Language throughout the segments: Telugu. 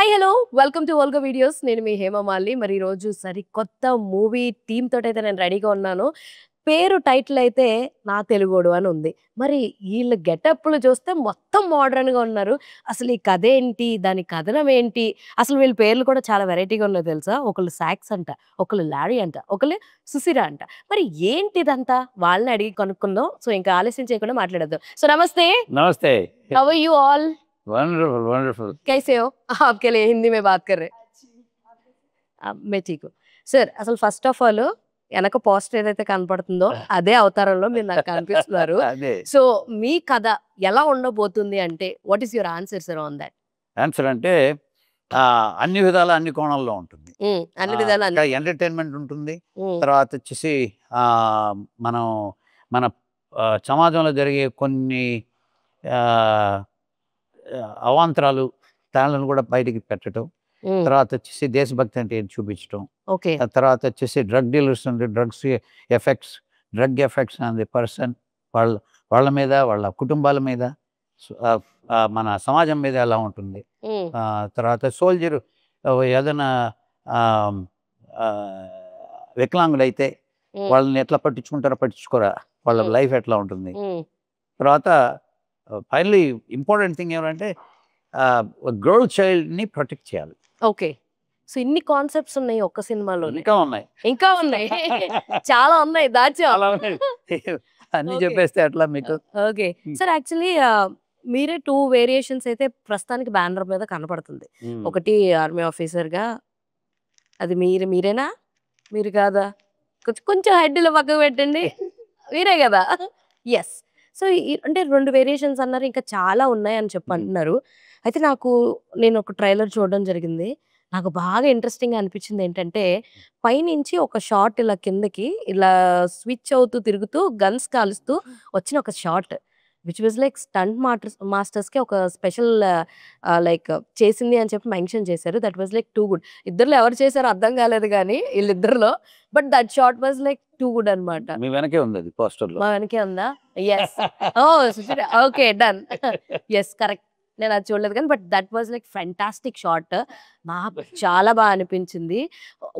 Hi hello welcome to Volga videos. నేను మీ హేమమాలిని. మరి ఈరోజు సరికొత్త మూవీ థీమ్ తోటైతే నేను రెడీగా ఉన్నాను. పేరు టైటిల్ అయితే నా తెలుగోడు అని ఉంది. మరి వీళ్ళ గెటప్‌లు చూస్తే మొత్తం మోడర్న్‌గా ఉన్నారు. అసలు ఈ కథేంటి? దాని కథనం ఏంటి? అసలు వీళ్ళ పేర్లు కూడా చాలా వెరైటీగా ఉన్నాయి తెలుసా? ఒకళ్ళు సాక్స్ అంట, ఒకళ్ళు లారీ అంట, ఒకళ్ళు సుశీర అంట. మరి ఏంటి ఇదంతా? వాళ్ళని అడిగి కనుక్కుందాం. సో ఇంకా ఆలస్యం చేయకుండా మాట్లాడేద్దాం. సో నమస్తే. नमस्ते। How are you all? Wonderful wonderful. कैसे हो? आपके लिए हिंदी में बात कर रहे मैं ठीक हूँ. సార్ అసలు ఫస్ట్ ఆఫ్ ఆల్ వెనక పోస్టర్ ఏదైతే కనపడుతుందో అదే అవతారంలో మీరు నాకు కనిపిస్తున్నారు. అదే సో మీ కథ ఎలా ఉండబోతుంది అంటే what is your answer sir on that? Answer అంటే అన్ని విధాల అన్ని కోణాల్లో ఉంటుంది. అన్ని విధాలు అన్ని ఎంటర్టైన్మెంట్ ఉంటుంది. తర్వాత వచ్చేసి మనం మన సమాజంలో జరిగే కొన్ని అవాంతరాలు దానిలను కూడా బయటికి పెట్టడం. తర్వాత వచ్చేసి దేశభక్తి అంటే ఏంటి చూపించడం. ఓకే. తర్వాత వచ్చేసి డ్రగ్ డీలర్స్ అంటే drug effects on the person, వాళ్ళ మీద, వాళ్ళ కుటుంబాల మీద, మన సమాజం మీద ఎలా ఉంటుంది. తర్వాత సోల్జర్ ఏదైనా వికలాంగులైతే వాళ్ళని ఎట్లా పట్టించుకుంటారో పట్టించుకోరా, వాళ్ళ లైఫ్ ఎట్లా ఉంటుంది. తర్వాత ఫైనలీ ఇంపార్టెంట్ థింగ్ ఏమంటే గర్ల్ చైల్డ్ని ప్రొటెక్ట్ చేయాలి. ఓకే. సో ఇన్ని కాన్సెప్ట్స్ ఉన్నాయి ఒక్క సినిమాలో. ఇంకా ఉన్నాయి ఇంకా ఉన్నాయి చాలా ఉన్నాయి దాచా అన్ని చెప్పేస్తే అట్లా మీకు. ఓకే సార్, యాక్చువల్లీ మీరే 2 వేరియేషన్స్ అయితే ప్రస్తుతానికి బ్యానర్ మీద కనపడుతుంది. ఒకటి ఆర్మీ ఆఫీసర్ గా, అది మీరేనా? మీరు కాదా? కొంచెం హెడ్లో పక్కకు పెట్టండి, మీరే కదా? ఎస్. సో అంటే 2 వేరియేషన్స్ అన్నారు, ఇంకా చాలా ఉన్నాయి అని చెప్పి అంటున్నారు. అయితే నేను ఒక ట్రైలర్ చూడడం జరిగింది. నాకు బాగా ఇంట్రెస్టింగ్గా అనిపించింది ఏంటంటే, పైనుంచి ఒక షాట్ ఇలా కిందకి ఇలా స్విచ్ అవుతూ తిరుగుతూ గన్స్ కాలుస్తూ వచ్చిన ఒక shot which was like stunt మాస్టర్స్కి ఒక స్పెషల్ లైక్ చేసింది అని చెప్పి మెన్షన్ చేశారు. That was like too good. ఇద్దరులో ఎవరు చేశారో అర్థం కాలేదు కానీ వీళ్ళిద్దరిలో, but that shot was like too good అనమాట. మీ వెనకే ఉంది అది పోస్టర్లో. మా వెనకే ఉందా? Yes. Oh okay done. Yes correct. నేను అది చూడలేదు కానీ, but that was like fantastic shot. నాకు చాలా బాగా అనిపించింది.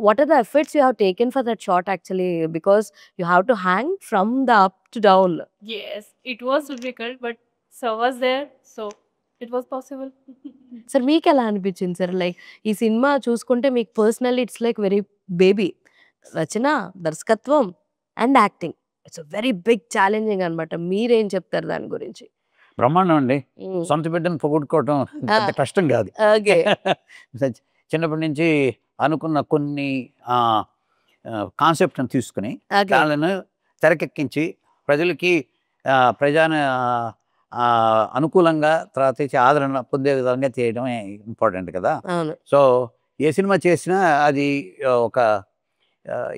What are the efforts you have taken for that shot actually, because you have to hang from the up to down. Yes, it was difficult, but Sir was there, so it was possible. Sir మీకు ఎలా అనిపించింది సార్? లైక్ ఈ సినిమా చూసుకుంటే మీకు personally it's like very baby. రచన, దర్శకత్వం and acting, it's very big challenging అనమాట. మీరేం చెప్తారు దాని గురించి? బ్రహ్మాండం అండి. సొంత బిడ్డను పొగొట్టుకోవటం అంత కష్టం కాదు. ఓకే. చిన్నప్పటి నుంచి అనుకున్న కొన్ని కాన్సెప్ట్ని తీసుకుని వాళ్ళను తెరకెక్కించి ప్రజలకి అనుకూలంగా, తర్వాత ఆదరణ పొందే విధంగా చేయడమే ఇంపార్టెంట్ కదా. సో ఏ సినిమా చేసినా అది ఒక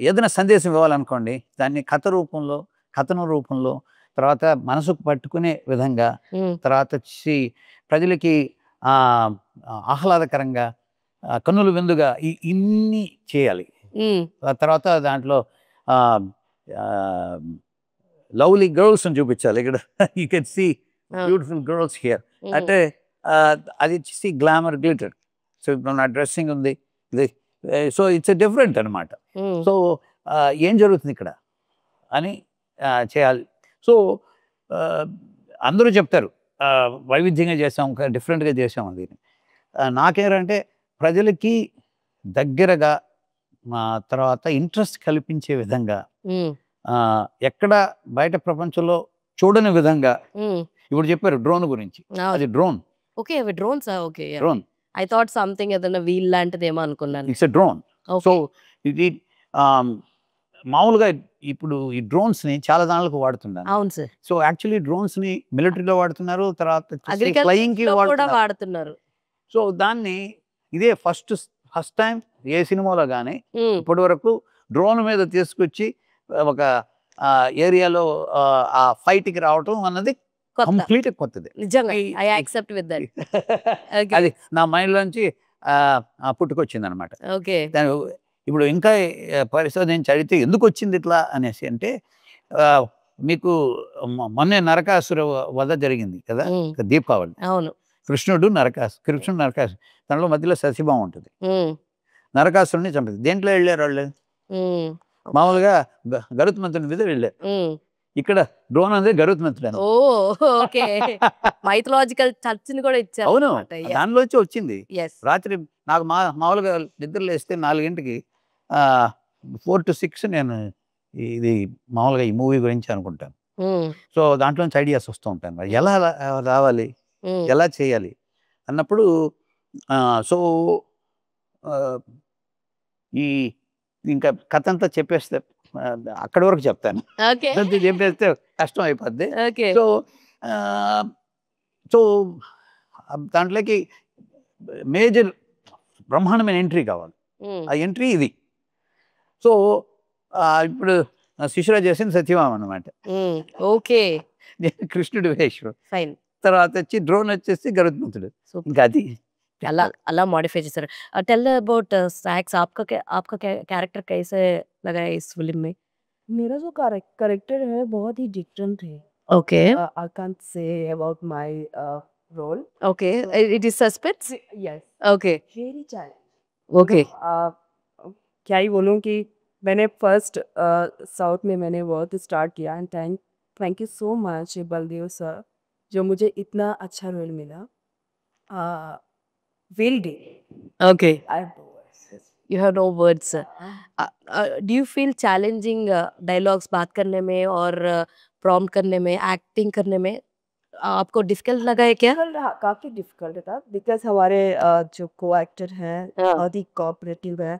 ఏదైనా సందేశం ఇవ్వాలనుకోండి, దాన్ని కథనం రూపంలో, తర్వాత మనసుకు పట్టుకునే విధంగా, తర్వాత వచ్చి ప్రజలకి ఆహ్లాదకరంగా, కన్నుల విందుగా ఇన్ని చేయాలి. తర్వాత దాంట్లో లవ్లీ గర్ల్స్ అని చూపించాలి. ఇక్కడ you can see beautiful girls here. అంటే అది వచ్చేసి గ్లామర్ గ్లిటర్. సో ఇప్పుడు నా డ్రెస్సింగ్ ఉంది, సో ఇట్స్ డిఫరెంట్ అనమాట. సో ఏం జరుగుతుంది ఇక్కడ అని చేయాలి. సో అందరూ చెప్తారు వైవిధ్యంగా చేసాం, డిఫరెంట్గా చేసాం. అది నాకేంటంటే ప్రజలకి దగ్గరగా, తర్వాత ఇంట్రెస్ట్ కల్పించే విధంగా, ఎక్కడ బయట ప్రపంచంలో చూడని విధంగా. ఇప్పుడు చెప్పారు డ్రోన్ గురించి, అది డ్రోన్. ఓకే, అవి drones. Okay, drone. I thought something ఏదైనా వీల్ లాంటిదేమో అనుకున్నాను. It's a drone. సో ఇది మామూలుగా ఇప్పుడు ఈ డ్రోన్స్ ని చాలా దానికి వాడుతున్నారు. అవును సార్. సో యాక్చువల్లీ డ్రోన్స్ ని మిలిటరీలో వాడుతున్నారు, తర్వాత ఫ్లయింగ్ కి వాడుతున్నారు. సో దాన్ని ఇదే ఫస్ట్ టైం ఏ సినిమాలో కానీ ఇప్పటి వరకు డ్రోన్ మీద తీసుకొచ్చి ఒక ఏరియాలో ఆ ఫైట్ కి రావటం అన్నది కంప్లీట్ కొత్తది. నిజంగా ఐ యాక్సెప్ట్ విత్ దట్. అది నా మైండ్ లోంచి పుట్టుకొచ్చింది అనమాట. ఓకే. ఇప్పుడు ఇంకా పరిశోధించి అడిగితే ఎందుకు వచ్చింది ఇట్లా అనేసి అంటే, మీకు మొన్నే నరకాసుర వధ జరిగింది కదా, దీపావళి. అవును. కృష్ణుడు నరకాసు దానిలో మధ్యలో సత్యభామ ఉంటుంది. నరకాసురుడిని చంపేది. దేంట్లో వెళ్ళారు వాళ్ళు? మామూలుగా గరుత్మంతుని మీద వెళ్ళారు. ఇక్కడ డ్రోన్ అనేది గరుత్మంతుడు. ఓకే, మైథలాజికల్ టచ్ ని కూడా ఇచ్చారు. అవును, దానిలోంచి వచ్చింది. రాత్రి నాకు మామూలుగా నిద్రలు వేస్తే 4 గంటకి 4 to 6 నేను ఇది మామూలుగా ఈ మూవీ గురించి అనుకుంటాను. సో దాంట్లోంచి ఐడియాస్ వస్తూ ఉంటాను. ఎలా రావాలి, ఎలా చేయాలి అన్నప్పుడు సో ఈ ఇంకా కథ అంతా చెప్పేస్తే అక్కడి వరకు చెప్తాను. చెప్పేస్తే కష్టం అయిపోద్ది. సో సో దాంట్లోకి మేజర్ బ్రహ్మాండమైన ఎంట్రీ కావాలి. ఆ ఎంట్రీ ఇది. సో ఇప్పుడు శిశురాజ్ చేసిన సత్యభామ అన్నమాట. ఓకే, కృష్ణుడు వేషం. ఫైన్. తర్వాత వచ్చి డ్రోన్ వచ్చేసి గరుత్మంతుడు. ఇంకా అది అలా मॉडिफाई చేశారు. टेल अबाउट सैक्स, आपका कैरेक्टर कैसे लगा है इस फिल्म में? मेरा जो कैरेक्टर है बहुत ही डिफरेंट है. Okay, I can't say about my role. Okay, it is suspense. Yes, okay, very challenge. Okay, क्या ही बोलूँ कि मैंने फर्स्ट साउथ में मैंने वर्क स्टार्ट किया and thank you so much Baldev sir जो मुझे इतना अच्छा रोल मिला. Will day. Okay, I have no words. You have no words. Do you feel challenging dialogues बात करने में और प्रॉम्प्ट करने में, एक्टिंग करने में आपको डिफिकल्ट लगा है क्या? काफ़ी डिफिकल्ट था बिकॉज हमारे जो को एक्टर हैं बहुत ही कोऑपरेटिव है.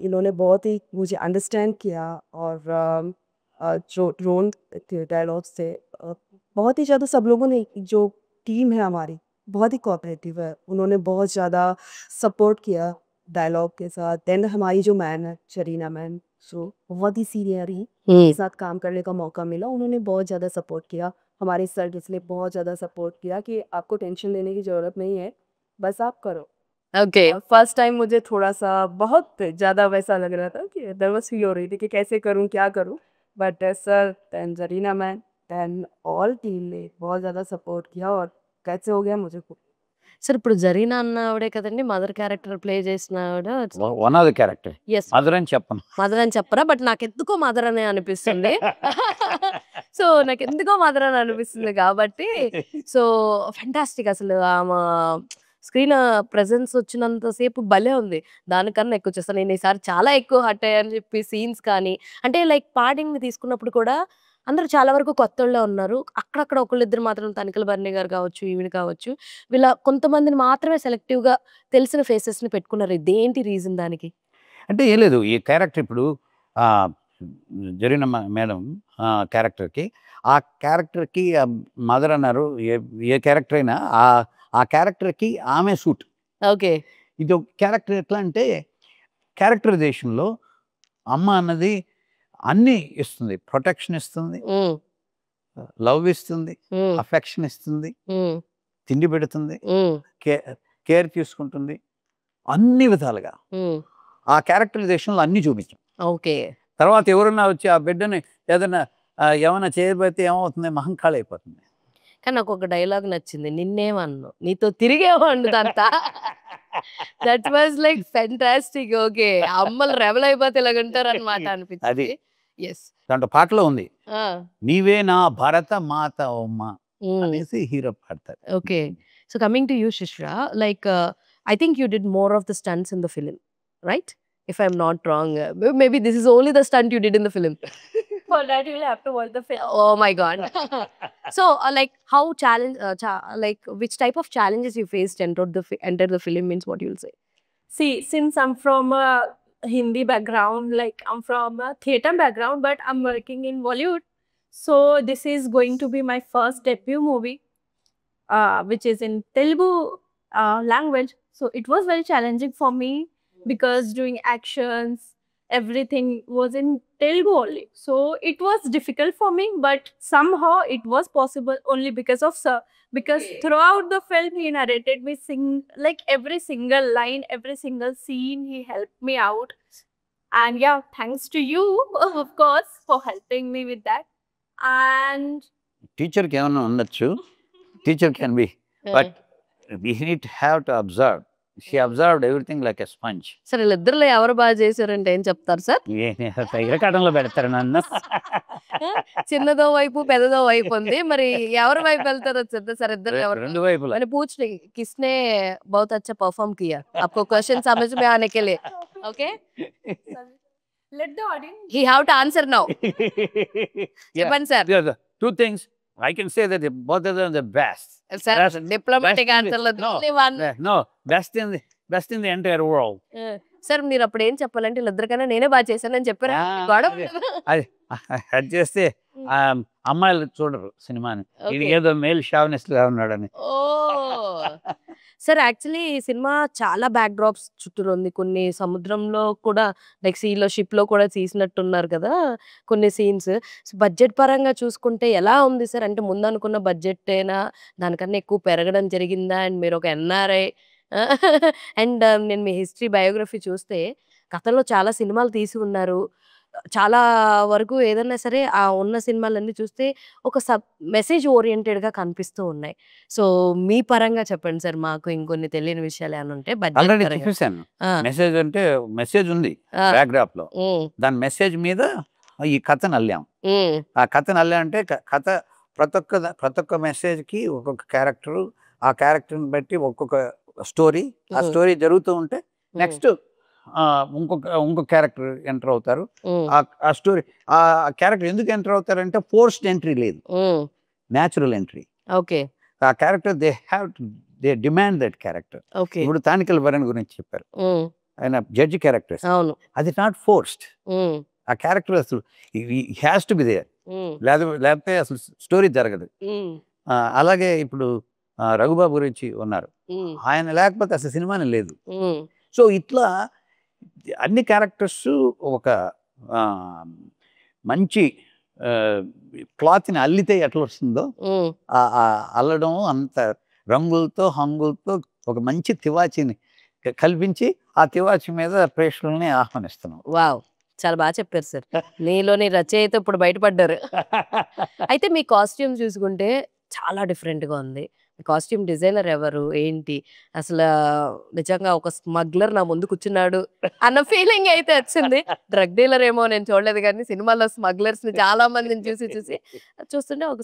इन्होंने बहुत ही मुझे अंडरस्टैंड किया और जो ड्रोन डायलॉग्स थे बहुत ही ज़्यादा सब लोगों ने, जो टीम है हमारी बहुत ही कोऑपरेटिव है. उन्होंने बहुत ज़्यादा सपोर्ट किया डायलॉग के साथ. देन हमारी जो मैन है शरीना मैन, सो बहुत ही सीनियर ही के साथ काम करने का मौका मिला. उन्होंने बहुत ज़्यादा सपोर्ट किया. हमारे सर इसलिए बहुत ज़्यादा सपोर्ट किया कि आपको टेंशन लेने की ज़रूरत नहीं है, बस आप करो. ओके, फर्स्ट टाइम मुझे थोड़ा सा बहुत ज़्यादा वैसा लग रहा था कि नर्वस फील हो रही थी कि कैसे करूँ, क्या करूँ. But sir then Zarina ma'am then all team ने बहुत ज़्यादा सपोर्ट किया और कैसे हो गया मुझे खुद. సార్ ఇప్పుడు జరీనా అన్న ఆవిడే కదండి మదర్ క్యారెక్టర్ ప్లే చేసిన ఆవిడ? One of the character. Yes, mother అని చెప్పను. మదర్ అని చెప్పరా? బట్ నాకు ఎందుకో మదర్ అనే అనిపిస్తుంది. సో నాకు ఎందుకో మదర్ అని అనిపిస్తుంది కాబట్టి సో ఫెంటాస్టిక్. అసలు ఆమె స్క్రీన్ ప్రెజెన్స్ వచ్చినంతసేపు భలే ఉంది. దానికన్నా ఎక్కువ చేస్తాను నేను ఈసారి, చాలా ఎక్కువ హట్ అయ్యని చెప్పి సీన్స్ కానీ, అంటే లైక్ పాడింగ్ తీసుకున్నప్పుడు కూడా అందరూ చాలా వరకు కొత్తోళ్ళే ఉన్నారు. అక్కడక్కడ ఒకళ్ళిద్దరు మాత్రం తనిఖీల భరణి గారు కావచ్చు, ఈవిడ కావచ్చు, వీళ్ళ కొంతమందిని మాత్రమే సెలెక్టివ్గా తెలిసిన ఫేసెస్ని పెట్టుకున్నారు. ఇదేంటి రీజన్ దానికి? అంటే ఏం లేదు, ఈ క్యారెక్టర్ ఇప్పుడు జరిగిన మేడం క్యారెక్టర్కి, ఆ క్యారెక్టర్కి మదర్ అన్నారు. ఏ క్యారెక్టర్ అయినా ఆ క్యారెక్టర్కి ఆమె సూట్. ఓకే, ఇది ఒక క్యారెక్టర్ ఎట్లా అంటే క్యారెక్టరైజేషన్లో అమ్మ అన్నది అన్నీ ఇస్తుంది. ప్రొటెక్షన్ ఇస్తుంది, లవ్ ఇస్తుంది, అఫెక్షన్ ఇస్తుంది, తిండి పెడుతుంది, కేర్ తీసుకుంటుంది, అన్ని విధాలుగా ఆ క్యారెక్టరైజేషన్లో అన్నీ చూపించాం. ఓకే, తర్వాత ఎవరన్నా వచ్చి ఆ బిడ్డని ఏమైనా చేయబోతే ఏమవుతుంది, మహంకాళ అయిపోతుంది. కానీ నాకు ఒక డైలాగ్ నచ్చింది, నిన్నేమన్ను నీతో తిరిగేవాడు దంతా. That was like fantastic. Okay, అమ్మలు రెబల్ అయిపోతే ఇలాగంటారు అనమాట అనిపించింది. ఎస్, దాంట్లో పాటలో ఉంది, నీవే నా భరత మాత అమ్మ అనేసి హీరో పాడతారు. Okay, so coming to you శిశ్రా, like I think you did more of the stunts in the film, right? If I'm not wrong, maybe this is only the stunt you did in the film. For that, you will have to watch the film. Oh my God. So, like, how like, which type of challenges you faced enter the film means what you'll say? See, since I'm from a Hindi background, like I'm from a theatre background, but I'm working in Bollywood. So this is going to be my first debut movie, which is in Telugu language. So it was very challenging for me because doing actions, everything was in Telugu only. So it was difficult for me, but somehow it was possible only because of Sir. Because throughout the film, he narrated me like every single line, every single scene, he helped me out. And yeah, thanks to you, of course, for helping me with that. And టీచర్కి ఏమన్నా ఉండొచ్చు, teacher can be, but we need to have to observe. She observed everything like a sponge. Sir వీళ్ళిద్దరిలో ఎవరు బాగా చేశారంటే ఏం చెప్తారు సార్? ఇరకాటంలో పెడతారు నన్ను. చిన్నదో వైపు పెద్దదో వైపు ఉంది, మరి ఎవరి వైపు వెళ్తారో చెప్తే సార్ ఇద్దరు ఎవరు? రెండు వైపులా. मैंने पूछ ली किसने बहुत अच्छा परफॉर्म किया, आपको क्वेश्चन समझ में आने के लिए, okay Let the audience. he have to answer now. Yeah. చెప్పండి sir. Yeah, the two things I can say that both of them are the best. Sir That's diplomatic best in answer లో no, only one. No, best in the entire world. Sir మీరు అప్పుడు ఏం చెప్పాలంటే వీళ్ళిద్దరికన్నా నేనే బాగా చేశానని చెప్పారా? గొడవ అది అది చేస్తే అమ్మాయిలు చూడరు సినిమాని, ఇది ఏదో మేల్ షావనిస్ట్ గా ఉన్నాడని. ఓ సార్ యాక్చువల్లీ ఈ సినిమా చాలా బ్యాక్ డ్రాప్స్ చుట్టూ ఉంది, కొన్ని సముద్రంలో కూడా లైక్ సీలో షిప్ లో కూడా తీసినట్టున్నారు కదా కొన్ని సీన్స్. బడ్జెట్ పరంగా చూసుకుంటే ఎలా ఉంది సార్? అంటే ముందు అనుకున్న బడ్జెట్ అయినా దానికన్నా ఎక్కువ పెరగడం జరిగిందా? అండ్ మీరు ఒక ఎన్ఆర్ఐ అండ్ నేను మీ హిస్టరీ బయోగ్రఫీ చూస్తే గతంలో చాలా సినిమాలు తీసి ఉన్నారు, చాలా వరకు ఏదన్నా సరే ఆ ఉన్న సినిమాలన్నీ చూస్తే ఒక మెసేజ్ ఓరియంటెడ్గా కనిపిస్తూ ఉన్నాయి. సో మీ పరంగా చెప్పండి సార్, మాకు ఇంకొన్ని తెలియని విషయాలు ఏమైనా ఉంటే ఆల్రెడీ బడ్జెట్ చూసాను. మెసేజ్ అంటే మెసేజ్ ఉంది బ్యాక్డ్రాప్ లో, దాని మెసేజ్ మీద ఈ కథను అల్లాం. ఆ కథను అల్లా అంటే కథ ప్రతి ఒక్క మెసేజ్ కి ఒక్కొక్క క్యారెక్టర్, ఆ క్యారెక్టర్ని బట్టి ఒక్కొక్క స్టోరీ, ఆ స్టోరీ జరుగుతూ ఉంటే నెక్స్ట్ ఇంకొక క్యారెక్టర్ ఎంటర్ అవుతారు. ఆ స్టోరీ ఆ క్యారెక్టర్ ఎందుకు ఎంటర్ అవుతారంటే ఫోర్స్డ్ ఎంట్రీ లేదు, న్యాచురల్ ఎంట్రీ. ఓకే ఆ character they demand that character. Okay ఇప్పుడు తానికల్ వరణ్ గురించి చెప్పారు, ఆయన జడ్జి క్యారెక్టర్, అవును అది నాట్ ఫోర్స్డ్. ఆ క్యారెక్టర్ అసలు హ్యాస్ టు బి దేర్, లేకపోతే అసలు స్టోరీ జరగదు. అలాగే ఇప్పుడు రఘుబాబు గురించి ఉన్నారు, ఆయన లేకపోతే అసలు సినిమానే లేదు. సో ఇట్లా అన్ని క్యారెక్టర్స్ ఒక మంచి క్లాత్ని అల్లితే ఎట్లా వస్తుందో అల్లడం, అంత రంగులతో హంగులతో ఒక మంచి తివాచీని కల్పించి ఆ తివాచి మీద ప్రేక్షకుల్ని ఆహ్వానిస్తున్నాం. వావ్, చాలా బాగా చెప్పారు సార్. నీలోని రచయిత ఇప్పుడు బయటపడ్డారు. అయితే మీ కాస్ట్యూమ్ చూసుకుంటే చాలా డిఫరెంట్గా ఉంది. కాస్ట్యూమ్ డిజైనర్ ఎవరు ఏంటి? అసలు నిజంగా ఒక స్మగ్లర్ నా ముందు కూర్చున్నాడు అన్న ఫీలింగ్ అయితే వచ్చింది. డ్రగ్ డీలర్ ఏమో నేను చూడలేదు, కానీ సినిమాలో స్మగ్లర్స్ ని చాలా మందిని చూస్తుంటే ఒక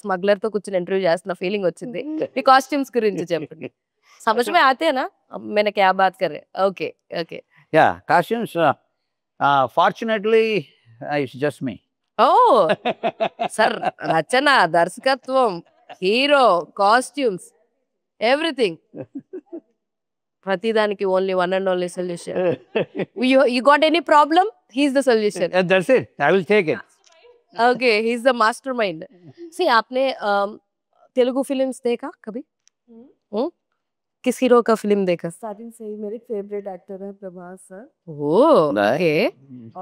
స్మగ్లర్ తో కూర్చుని ఇంటర్వ్యూ చేస్తున్న ఫీలింగ్ వచ్చింది. మీ కాస్ట్యూమ్స్ గురించి చెప్పండి. समझ में आते हैं ना मैंने क्या बात कर रहे? ओके ओके या costumes fortunately it's just me. ఓ సార్, రచన, దర్శకత్వం, హీరో, కాస్ట్యూమ్స్, ఎవ్రీథింగ్, ప్రతిదానికి only one and only solution. You got any problem, he's the solution. That's it, I will take it. Okay, he is the mastermind. See आपने तेलुगु फिल्म्स देखा कभी? किस हीरो का फिल्म देखा? स्टार्टिंग से ही मेरे फेवरेट एक्टर है Prabhas sir, okay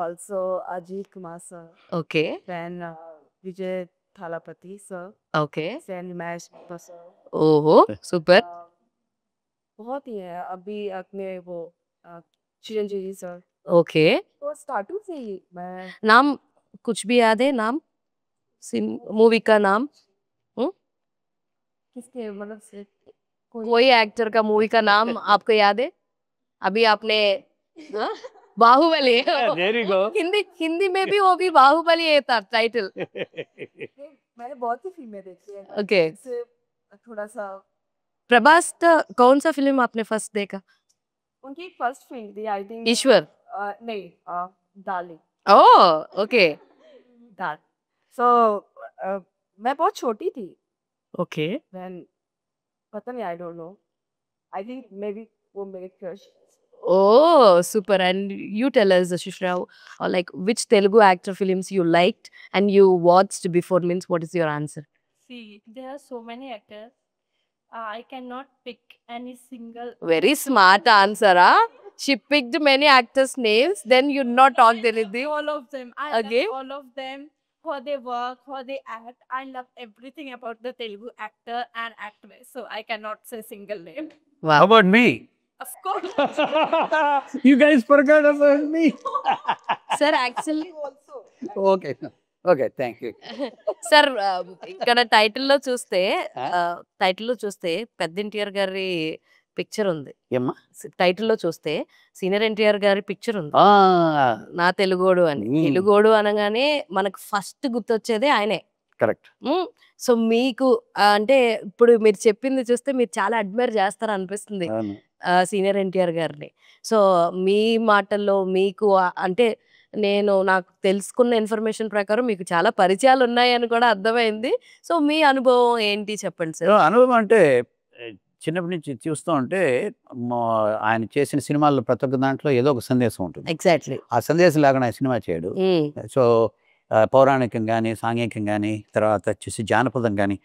also Ajith Kumar sir, okay then Vijay Thalapathy sir, okay then मैश सर. ओहो सुपर. बहुत ही है. अभी अपने वो चिरंजीवी सर. ओके, तो स्टार्टिंग से ही मैं नाम कुछ भी याद है? नाम मूवी का नाम किसके मतलब से कोई एक्टर का मूवी का नाम आपको याद है? अभी आपने Baahubali, There you go. Hindi में भी वो भी बाहुबली है था टाइटल. मैंने बहुत सी फिल्में देखी है. ओके, इससे थोड़ा सा प्रभास का कौन सा फिल्म आपने फर्स्ट देखा? उनकी फर्स्ट फिल्म थी आई थिंक ईश्वर. नहीं darling. Oh okay dark. So मैं बहुत छोटी थी ओके when पता नहीं, I don't know, I think maybe वो मेरे crush. Oh, super. And you tell us, Shushra, or like which Telugu actor films you liked and you watched before, means what is your answer? See, there are so many actors. I cannot pick any single. Very smart answer, huh? She picked many actors' names, then you not talked anything. All of them. I Okay. love all of them. How they work, how they act. I love everything about the Telugu actor and actress. So I cannot say single name. How Wow. about me? Of course. You guys forgot about me. Sir, actually, Okay. Okay, thank you. Sir ఇక్కడ టైటిల్లో చూస్తే పెద్ద ఎన్టీఆర్ గారి పిక్చర్ ఉంది. ఏమ్మా? టైటిల్లో చూస్తే సీనియర్ ఎన్టీఆర్ గారి పిక్చర్ ఉంది, ఆ, నా తెలుగోడు అని. తెలుగోడు అనగానే మనకు ఫస్ట్ గుర్తొచ్చేదే ఆయనే. కరెక్ట్. సో మీకు అంటే ఇప్పుడు మీరు చెప్పింది చూస్తే మీరు చాలా అడ్మైర్ చేస్తారు అనిపిస్తుంది అవును. సీనియర్ ఎన్టీఆర్ గారిని. సో మీ మాటల్లో మీకు అంటే నాకు తెలుసుకున్న ఇన్ఫర్మేషన్ ప్రకారం మీకు చాలా పరిచయాలు ఉన్నాయని కూడా అర్థమైంది. సో మీ అనుభవం ఏంటి చెప్పండి సార్? అనుభవం అంటే చిన్నప్పటి నుంచి చూస్తూ ఉంటే ఆయన చేసిన సినిమాల్లో ప్రతి ఒక్క దాంట్లో ఏదో ఒక సందేశం ఉంటుంది. ఎగ్జాక్ట్లీ. ఆ సందేశం లాగా ఆయన సినిమా చేయడు. సో పౌరాణికం కానీ, సాంఘికం కానీ, తర్వాత వచ్చేసి జానపదం కానీ,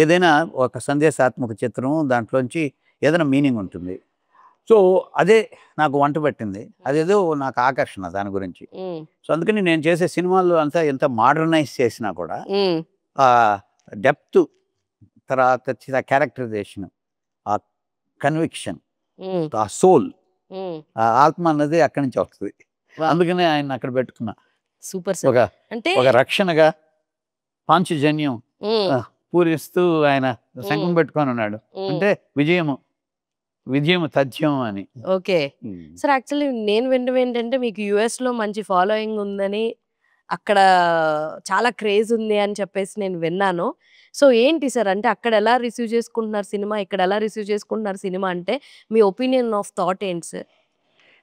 ఏదైనా ఒక సందేశాత్మక చిత్రం, దాంట్లోంచి ఏదైనా మీనింగ్ ఉంటుంది. సో అదే నాకు వంట పట్టింది, అదేదో నాకు ఆకర్షణ దాని గురించి. సో అందుకని నేను చేసే సినిమాల్లో అంతా ఎంత మోడర్నైజ్ చేసినా కూడా ఆ డెప్త్, తర్వాత వచ్చి ఆ క్యారెక్టరైజేషన్, ఆ కన్విక్షన్, ఆ సోల్, ఆ ఆత్మ అన్నది అక్కడి నుంచి వస్తుంది. అందుకనే ఆయన అక్కడ పెట్టుకున్నా. సూపర్ ఒక అంటే ఒక రక్షణగా పాంచజన్యం పూరిస్తూ ఆయన శంఖం పెట్టుకొని ఉన్నాడు. అంటే విజయము తథ్యం అని. Okay sir. యాక్చువల్లీ నేను వినడం ఏంటంటే మీకు US లో మంచి ఫాలోయింగ్ ఉందని, అక్కడ చాలా క్రేజ్ ఉంది అని చెప్పేసి నేను విన్నాను. సో ఏంటి సార్ అంటే అక్కడ ఎలా రిసీవ్ చేసుకుంటున్నారు సినిమా, ఇక్కడ ఎలా రిసీవ్ చేసుకుంటున్నారు సినిమా అంటే మీ ఒపీనియన్ ఆఫ్ థాట్ ఏంటి సార్?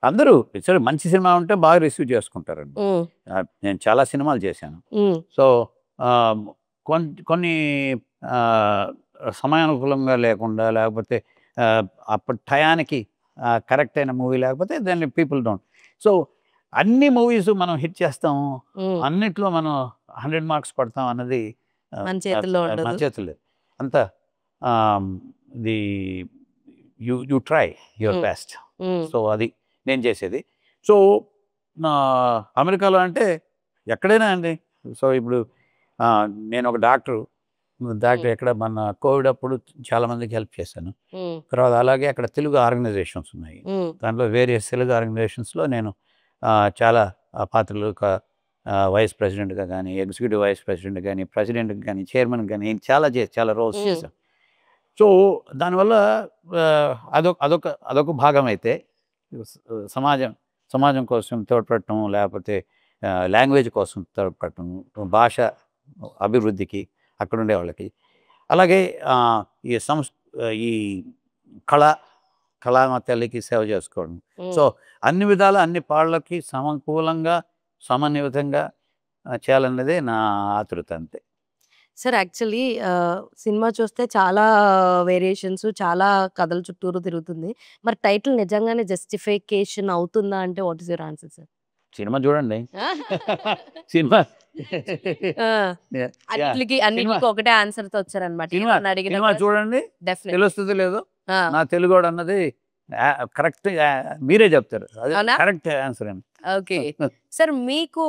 అందరూ సరే మంచి సినిమా ఉంటే బాగా రిసీవ్ చేసుకుంటారండి. నేను చాలా సినిమాలు చేశాను. సో కొన్ని సమయానుకూలంగా లేకుండా, లేకపోతే అప్పటి టయానికి కరెక్ట్ అయిన మూవీ లేకపోతే దాన్ని పీపుల్ డోంట్. సో అన్ని మూవీస్ మనం హిట్ చేస్తాము, అన్నిట్లో మనం 100 మార్క్స్ పడతాం అన్నది మన చేతుల్లో లేదు. అంతా the you try your best. So అది నేను చేసేది. సో అమెరికాలో అంటే ఎక్కడైనా అండి. సో ఇప్పుడు నేను ఒక డాక్టర్ ఎక్కడ మన కోవిడ్ అప్పుడు చాలామందికి హెల్ప్ చేశాను. తర్వాత అలాగే అక్కడ తెలుగు ఆర్గనైజేషన్స్ ఉన్నాయి. దాంట్లో వేరియస్ తెలుగు ఆర్గనైజేషన్స్లో నేను చాలా పాత్రలు, వైస్ ప్రెసిడెంట్గా కానీ, ఎగ్జిక్యూటివ్ వైస్ ప్రెసిడెంట్ కానీ, ప్రెసిడెంట్కి కానీ, చైర్మన్ కానీ చాలా రోల్స్ చేశాను. సో దానివల్ల అదొక భాగం అయితే సమాజం కోసం తోడ్పడటం, లేకపోతే లాంగ్వేజ్ కోసం తోడ్పడటం, భాష అభివృద్ధికి అక్కడ ఉండే వాళ్ళకి, అలాగే ఈ కళా తల్లికి సేవ చేసుకోవడం. సో అన్ని విధాల అన్ని పాళ్ళకి సమకూలంగా సమన్వితంగా చేయాలన్నదే నా ఆతృత అంతే. సార్ యాక్చువల్లీ సినిమా చూస్తే చాలా వేరియేషన్స్, చాలా కథల చుట్టూరు తిరుగుతుంది. మరి టైటిల్ నిజంగానే జస్టిఫికేషన్ అవుతుందా అంటే what is your answer sir? Cinema చూడండి. సినిమా అన్నిటికి ఒకటే ఆన్సర్ తో వచ్చారనమాట. సినిమా చూడండి, తెలుస్తుంది లేదు నా తెలుగోడు అన్నది కరెక్ట్. మీరే చెప్తారు, కరెక్ట్ ఆన్సర్ అండి. Okay sir. మీకు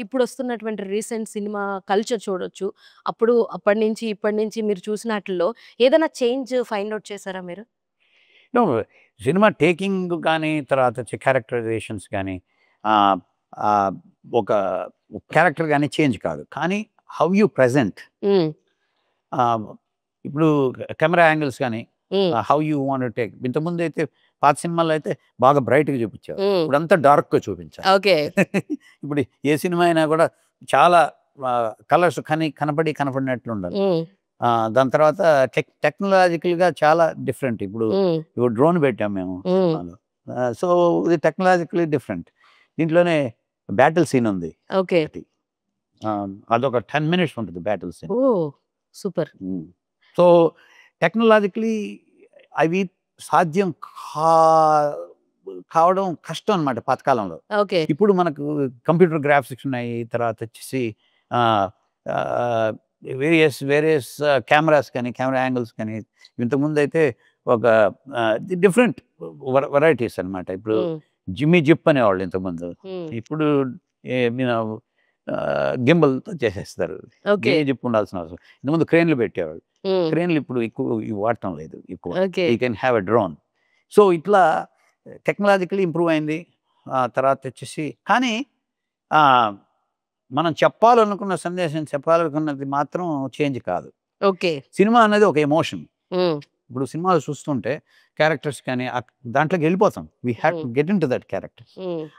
ఇప్పుడు వస్తున్నటువంటి రీసెంట్ సినిమా కల్చర్ చూడొచ్చు. అప్పటి నుంచి ఇప్పటి నుంచి మీరు చూసినట్లో ఏదైనా చేంజ్ ఫైండ్ అవుట్ చేశారా మీరు? సినిమా టేకింగ్ కానీ, తర్వాత క్యారెక్టరైజేషన్స్ కానీ, ఒక క్యారెక్టర్ కానీ చేంజ్ కాదు, కానీ హౌ యూ ప్రజెంట్. ఇప్పుడు కెమెరా యాంగిల్స్ కానీ, how you want to take. ఇంతకుముందు అయితే పాత సినిమాల్లో అయితే బాగా బ్రైట్గా చూపించారు, ఇప్పుడు అంతా డార్క్గా చూపించారు. ఓకే ఇప్పుడు ఏ సినిమా అయినా కూడా చాలా కలర్స్ కనపడినట్లు ఉండాలి. దాని తర్వాత టెక్నాలజికల్గా చాలా డిఫరెంట్. ఇప్పుడు డ్రోన్ పెట్టాం మేము. సో ఇది టెక్నాలజికలీ డిఫరెంట్. దీంట్లోనే బ్యాటిల్ సీన్ ఉంది. ఓకే అదొక 10 minutes ఉంటుంది battle scene. Super. So technologically అవి సాధ్యం కావడం కష్టం అనమాట పాతకాలంలో. ఇప్పుడు మనకు కంప్యూటర్ గ్రాఫిక్స్ ఉన్నాయి, తర్వాత వచ్చేసి వేరియస్ కెమెరాస్ కానీ, కెమెరా యాంగిల్స్ కానీ. ఇంతకుముందు అయితే ఒక డిఫరెంట్ వెరైటీస్ అనమాట. ఇప్పుడు జిమ్మీ జిప్ అనేవాళ్ళు ఇంతకుముందు, ఇప్పుడు గింబల్తో చేసేస్తారు. జిమ్మీ జిప్ ఉండాల్సిన అవసరం. ఇంతకుముందు క్రేన్లు పెట్టేవాళ్ళు, క్రేన్లు ఇప్పుడు ఎక్కువ వాడటం లేదు ఎక్కువ. You can have a drone. So ఇట్లా టెక్నాలజికలీ ఇంప్రూవ్ అయింది. తర్వాత వచ్చేసి కానీ మనం చెప్పాలనుకున్న సందేశం చెప్పాలనుకున్నది మాత్రం చేంజ్ కాదు. ఓకే. సినిమా అనేది ఒక ఎమోషన్. ఇప్పుడు సినిమాలు చూస్తుంటే క్యారెక్టర్స్ కానీ దాంట్లోకి వెళ్ళిపోతాం. We have to get in to that character.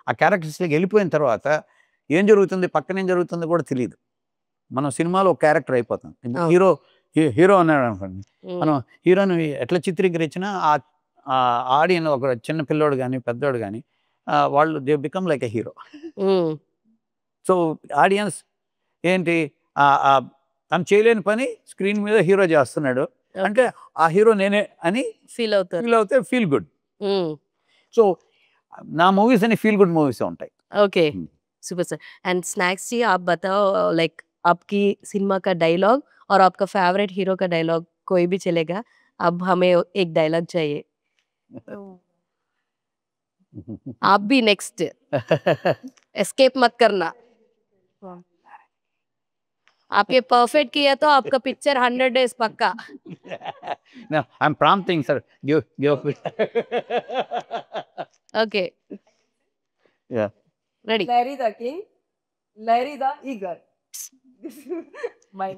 ఆ క్యారెక్టర్స్లోకి వెళ్ళిపోయిన తర్వాత ఏం జరుగుతుంది, పక్కన ఏం జరుగుతుందో కూడా తెలియదు. మనం సినిమాలో ఒక క్యారెక్టర్ అయిపోతాం. హీరో అన్నాడు అనుకోండి, మనం హీరోని ఎట్లా చిత్రీకరించినా ఆ ఆడియన్ ఒక చిన్న పిల్లోడు కానీ పెద్దోడు కానీ వాళ్ళు they become like a hero. So audience ఏంటి, తను చేయలేని పని స్క్రీన్ మీద హీరో చేస్తున్నాడు అంటే ఆ హీరో నేనే అని ఫీల్ అవుతే ఫీల్ గుడ్. సో నా మూవీస్ అని ఫీల్ గుడ్ మూవీస్ ఉంటాయి. Okay super sir. And snacks जी आप बताओ लाइक आपकी सिनेमा का डायलॉग और आपका फेवरेट हीरो का डायलॉग कोई भी चलेगा. अब हमें एक डायलॉग चाहिए. आप भी नेक्स्ट एस्केप मत करना. आप ये परफेक्ट किया तो आपका पिक्चर 100 डेज पक्का. No, I'm prompting, sir. Give Okay, Yeah. ready. Larry the King, Larry the Eagle.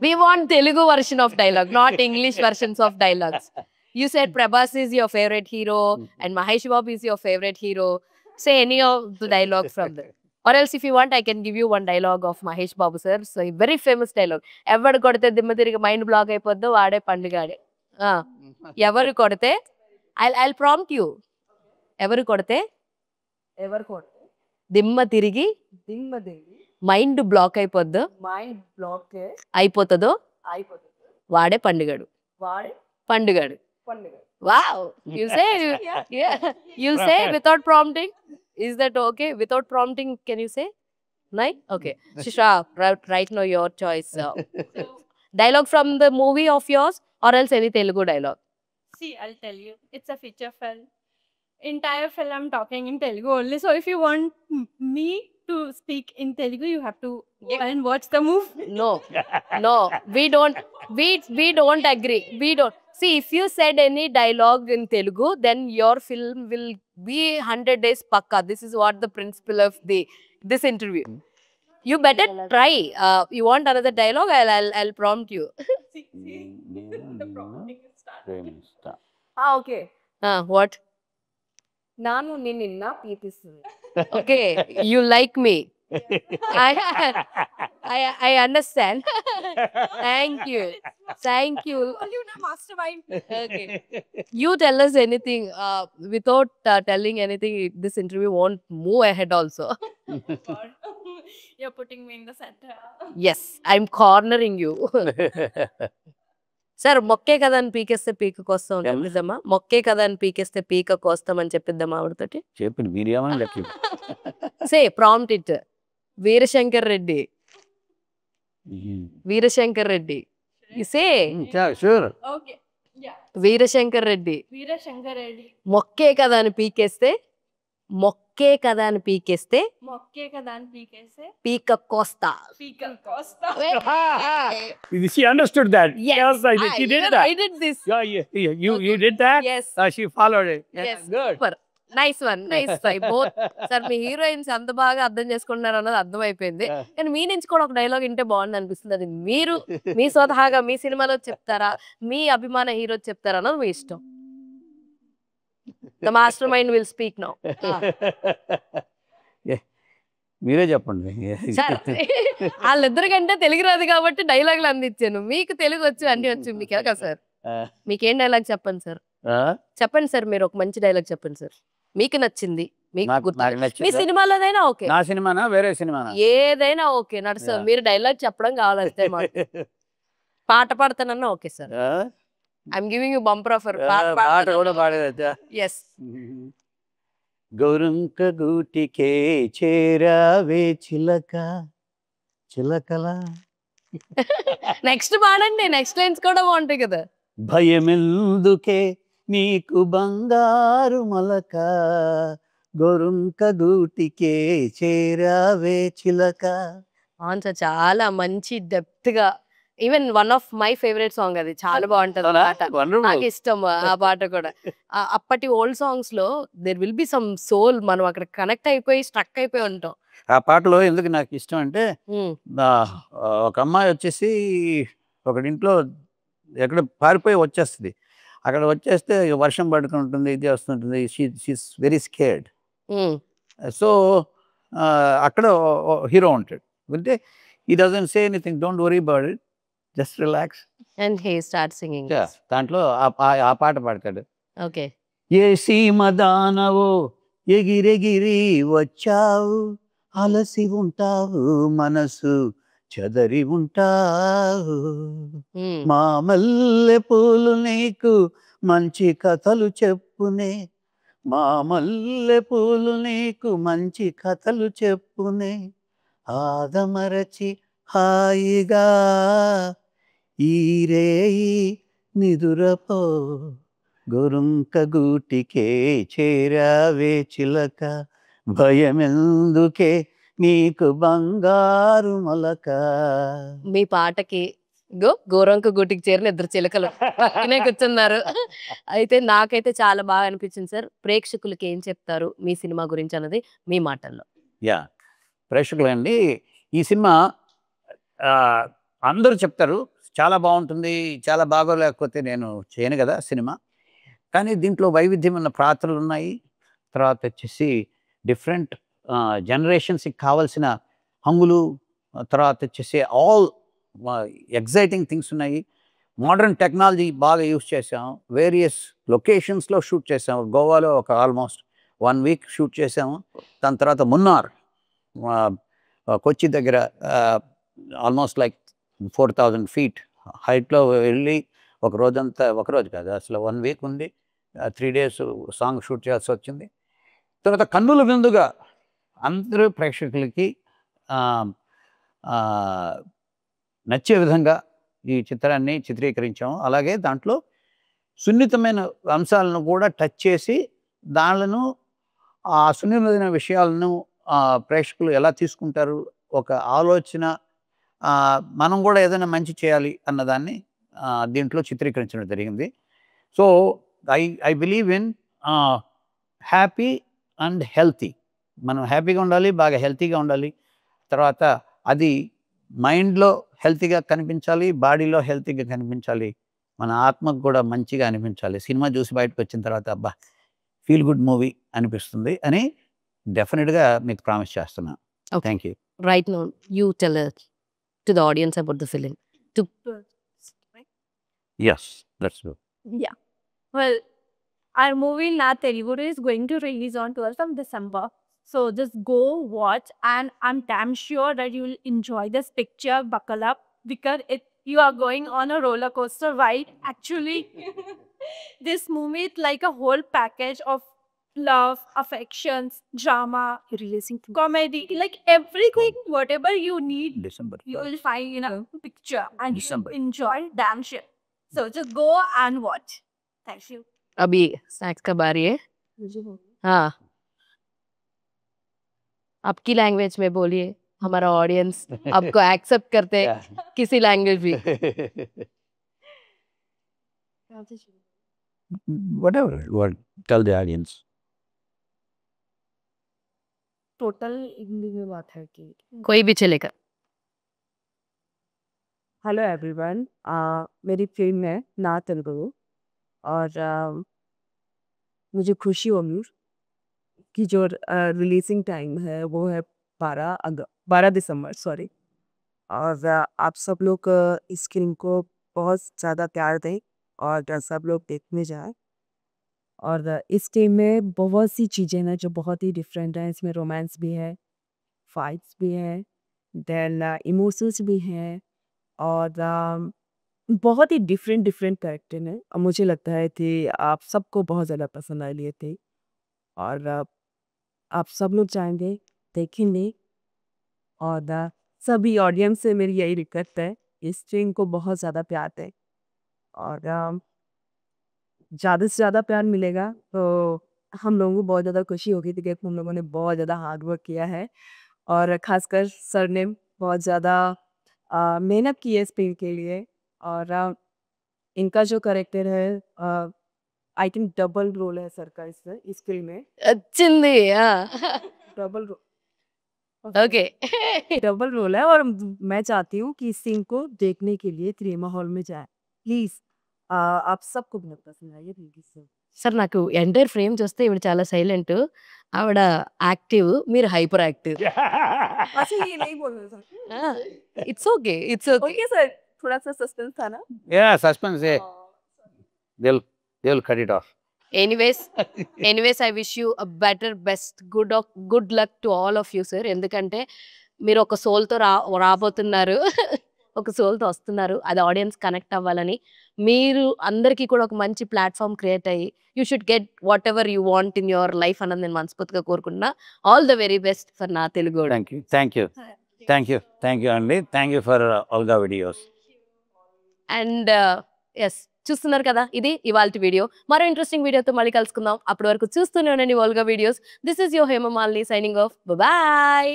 We want Telugu version of dialogue, not English versions of dialogues. You said Prabhas is your favorite hero and Mahesh Babu is your favorite hero. Say any of the dialogue from there. Or else if you want, I can give you one dialogue of Mahesh Babu sir. So a very famous dialogue. ఎవరు కొడితే దిమ్మ తిరిగి మైండ్ బ్లాక్ అయిపోద్దో వాడే పండుగాడే. ఎవరు కొడితే I'll prompt you. ఎవరు కొడితే దిమ్మ తిరిగి మైండ్ బ్లాక్ అయిపోద్దో అయిపోతుందో వాడే పండుగాడు. Wow, you say you'll say without prompting. Is that okay? Without prompting, can you say? No? Okay. Shishra, right now your choice. Dialogue from the movie of yours or else any Telugu dialogue. See, I'll tell you. It's a feature film. Entire film I'm talking in Telugu only. So if you want me to speak in Telugu, you have to go and watch the movie. No, we don't agree. We don't. See, if you said any dialogue in Telugu, then your film will be 100 days pakka. This is what the principle of this interview. You better try. You want another dialogue? I'll prompt you. The prompting is started. Okay. What? ನಾನು ನಿನ್ನ ಪ್ರೀತಿಸುವೆ. Okay, you like me. I understand. Thank you. You know, mastermind. Okay. You tell us anything. Without telling anything, this interview won't move ahead also. God. You're putting me in the center. Yes, I'm cornering you. Sir మొక్కే కదా అని పీకేస్తే పీక కోస్తాం చెప్పిద్దామా? మొక్కే కదా అని పీకేస్తే పీక కోస్తాం అని చెప్పిద్దామా ఆవిడతోటి? చెప్పింది మీరేమని లెక్క. Say prompt it. Veerashankar Reddy. You say sure. Okay. Yeah. Veerashankar Reddy మొక్కే కదా అని పీకేస్తే పీక కోస్తా. She understood that. Yes, she did that. I did this. You did that? Yes. She followed it. Yes. Good. Super. Nice one. Nice try. Both. Sir మీ హీరోయిన్స్ అంత బాగా అర్థం చేసుకుంటున్నారు అన్నది అర్థమైపోయింది. కానీ మీ నుంచి కూడా ఒక డైలాగ్ వింటే బాగుంది అనిపిస్తుంది. అది మీరు మీ స్వతహాగా మీ సినిమాలో చెప్తారా, మీ అభిమాన హీరో చెప్తారా అన్నది మీ ఇష్టం. The mastermind will speak now. మీరే చెప్పండి సార్ వాళ్ళిద్దరికంటే తెలుగు రాదు కాబట్టి డైలాగులు అందించాను. మీకు తెలుగు వచ్చు, అన్ని వచ్చు. మీకు కదా సార్, మీకేం డైలాగ్ చెప్పండి సార్? చెప్పండి సార్, మీరు ఒక మంచి డైలాగ్ చెప్పండి సార్. మీకు నచ్చింది, మీకు మీ సినిమాలోదైనా ఓకే, నా సినిమానా వేరే సినిమానా ఏదైనా ఓకే నడుస్తుంది. మీరు డైలాగ్ చెప్పడం కావాలంటే పాట పాడతానన్నా okay sir. I'm giving you bumper offer. పాట కూడా పాడేదా? ఎస్. గౌరంక గూటికే చేరావే చిలక చిలకలా. నెక్స్ట్ పాడండి, నెక్స్ట్ లైన్స్ కూడా బాగుంటాయి కదా. భయమెందుకే నీకు బంగారు మొలక గొరుంక గూటికే చేరావే చిలక. అవును సార్, చాలా మంచి డెప్త్ గా, even one of my favourite song అది. చాలా బాగుంటది పాట, నాకు ఇష్టం ఆ పాట కూడా. అప్పటి ఓల్డ్ సాంగ్స్ లో there will be some soul. మనం అక్కడ కనెక్ట్ అయిపోయి స్ట్రక్ అయిపోయి ఉంటాం. ఆ పాటలో ఎందుకు నాకు ఇష్టం అంటే ఉమ్, ఒక అమ్మాయి వచ్చేసి ఒకడింట్లో ఎక్కడ పారిపోయి వచ్చేస్తుంది. అక్కడ వచ్చేస్తే వర్షం పడుతుంటుంది, ఇది వస్తుంటుంది. She's very scared. Um. So అక్కడ హీరో ఉంటాడు. అంటే ఈ doesn't say anything, don't worry about it, just relax. And he start singing. దాంట్లో ఆ పాట పాడతాడు. ఓకే. ఏ సీమ దానవో ఎగిరెగిరి వచ్చావు, అలసి ఉంటావు, మనసు చెదరి ఉంటావు, మా మల్లె పూలు నీకు మంచి కథలు చెప్పునే, మా మల్లె పూలు నీకు మంచి కథలు చెప్పునే, ఆదమరచి హాయిగా ఈరేయి నిదురపో, గొరుంక గూటికే చేరావే చిలక, భయమెందుకే నీకు బంగారు మొలక. మీ పాటకి గోరంక గూటికి చేరిన ఇద్దరు చిలకలు పక్కనే కూర్చున్నారు. అయితే నాకైతే చాలా బాగా అనిపించింది సార్. ప్రేక్షకులకి ఏం చెప్తారు మీ సినిమా గురించి అన్నది మీ మాటల్లో? యా, ప్రేక్షకులండి, ఈ సినిమా అందరూ చెప్తారు చాలా బాగుంటుంది, చాలా బాగోలేకపోతే నేను చేయను కదా సినిమా. కానీ దీంట్లో వైవిధ్యమైన పాత్రలు ఉన్నాయి. తర్వాత వచ్చేసి డిఫరెంట్ జనరేషన్స్కి కావాల్సిన హంగులు, తర్వాత వచ్చేసి ఆల్ ఎగ్జైటింగ్ థింగ్స్ ఉన్నాయి. మోడర్న్ టెక్నాలజీ బాగా యూస్ చేసాం. వేరియస్ లొకేషన్స్లో షూట్ చేసాము. గోవాలో ఒక ఆల్మోస్ట్ 1 వీక్ షూట్ చేసాము. దాని తర్వాత మున్నార్, కొచ్చి దగ్గర ఆల్మోస్ట్ లైక్ 4000 feet హైట్లో వెళ్ళి ఒక రోజు కాదు అసలు 1 వీక్ ఉండి 3 days సాంగ్ షూట్ చేయాల్సి వచ్చింది. తర్వాత కన్నుల విందుగా అందరూ ప్రేక్షకులకి నచ్చే విధంగా ఈ చిత్రాన్ని చిత్రీకరించాము. అలాగే దాంట్లో సున్నితమైన అంశాలను కూడా టచ్ చేసి దానిలను ఆ సున్నితమైన విషయాలను ప్రేక్షకులు ఎలా తీసుకుంటారు, ఒక ఆలోచన, మనం కూడా ఏదైనా మంచి చేయాలి అన్నదాన్ని దీంట్లో చిత్రీకరించడం జరిగింది. So I believe in happy and healthy. మనం హ్యాపీగా ఉండాలి, బాగా హెల్తీగా ఉండాలి. తర్వాత అది మైండ్లో హెల్తీగా కనిపించాలి, బాడీలో హెల్తీగా కనిపించాలి, మన ఆత్మకు కూడా మంచిగా అనిపించాలి. సినిమా చూసి బయటకు వచ్చిన తర్వాత అబ్బా ఫీల్ గుడ్ మూవీ అనిపిస్తుంది అని డెఫినెట్గా మీకు ప్రామిస్ చేస్తున్నాను. Thank you. Right now you tell to the audience about the film. Yes, that's good. Yeah. Well, our movie Na Telugu is going to release on 12th of December. So just go watch, and I'm damn sure that you'll enjoy this picture. Buckle up, because you are going on a roller coaster ride. Actually, this movie is like a whole package of love, affections, drama, releasing comedy, like everything, whatever you need, December. you will find in a picture, and December. you'll enjoy damn sure. So just go and watch. Thank you. अभी स्नैक्स का बारी है. हाँ, आपकी लैंग्वेज में बोलिए. हमारा ऑडियंस आपको एक्सेप्ट करते हैं किसी लैंग्वेज भी. Whatever, tell the audience. Total Hindi में बात है कि कोई भी चलेगा. हेलो एवरीवन, मेरी फिल्म है ना तेलुगु, और मुझे खुशी होगी कि जो रिलीजिंग टाइम है वो है 12 दिसंबर, सॉरी। और आप सब लोग इस फिल्म को बहुत ज़्यादा प्यार दें और सब लोग देखने जाएं। और इस टीम में बहुत सी चीज़ें हैं जो बहुत ही डिफरेंट हैं। इसमें रोमांस भी है, फाइट्स भी है, देन इमोशंस भी हैं, और बहुत ही डिफरेंट कैरेक्टर हैं। और मुझे लगता है कि आप सबको बहुत ज़्यादा पसंद आ लिए थे, और आप सब लोग जाएंगे, देखेंगे। और सभी ऑडियंस से मेरी यही रिक्वेस्ट है, इस फिल्म को बहुत ज़्यादा प्यार दें, और ज़्यादा से ज़्यादा प्यार मिलेगा तो हम लोगों को बहुत ज़्यादा खुशी होगी, क्योंकि हम लोगों ने बहुत ज़्यादा हार्ड वर्क किया है, और ख़ासकर सर ने बहुत ज़्यादा मेहनत की है इस फिल्म के लिए। और इनका जो कैरेक्टर है, आई थिंक डबल रोल है सर का इस फिल्म में, వచ్చింది. Double role. Okay. Double role है और मैं चाहती हूँ कि इस सीन को देखने के लिए सिनेमा हॉल में जाएँ। प्लीज़ आप सबको बहुत पसंद आएगी thank you so much. Sir నాకు ఎంటైర్ ఫ్రేమ్ చూస్తే ఈవిడ చాలా సైలెంట్. ఆవిడ యాక్టివ్. మీరు హైపర్ యాక్టివ్. अच्छा ये नहीं बोल रहे sir. It's okay. It's okay. Okay sir, थोड़ा-सा सस्पेंस था ना? Yeah, suspense. They'll cut it off. Anyways I wish you a better best good luck to all of you sir. ఎందుకంటే మీరు ఒక సోల్తో రాబోతున్నారు. ఒక సోల్తో వస్తున్నారు. అది ఆడియన్స్ కనెక్ట్ అవ్వాలని మీరు అందరికీ కూడా ఒక మంచి ప్లాట్ఫామ్ క్రియేట్ అయ్యి you should get whatever you want in your life అన్నది నేను మనస్ఫూర్తిగా కోరుకుంటున్నా. All the very best for నా తెలుగు. Thank you అండి. Thank you for Olga videos. And yes చూస్తున్నారు కదా, ఇది ఇవాల్టి వీడియో. మరో ఇంట్రెస్టింగ్ వీడియోతో మళ్ళీ కలుసుకుందాం. అప్పటి వరకు చూస్తూనే ఉండండి Olga videos. This is your Hemamalini signing off. Bye.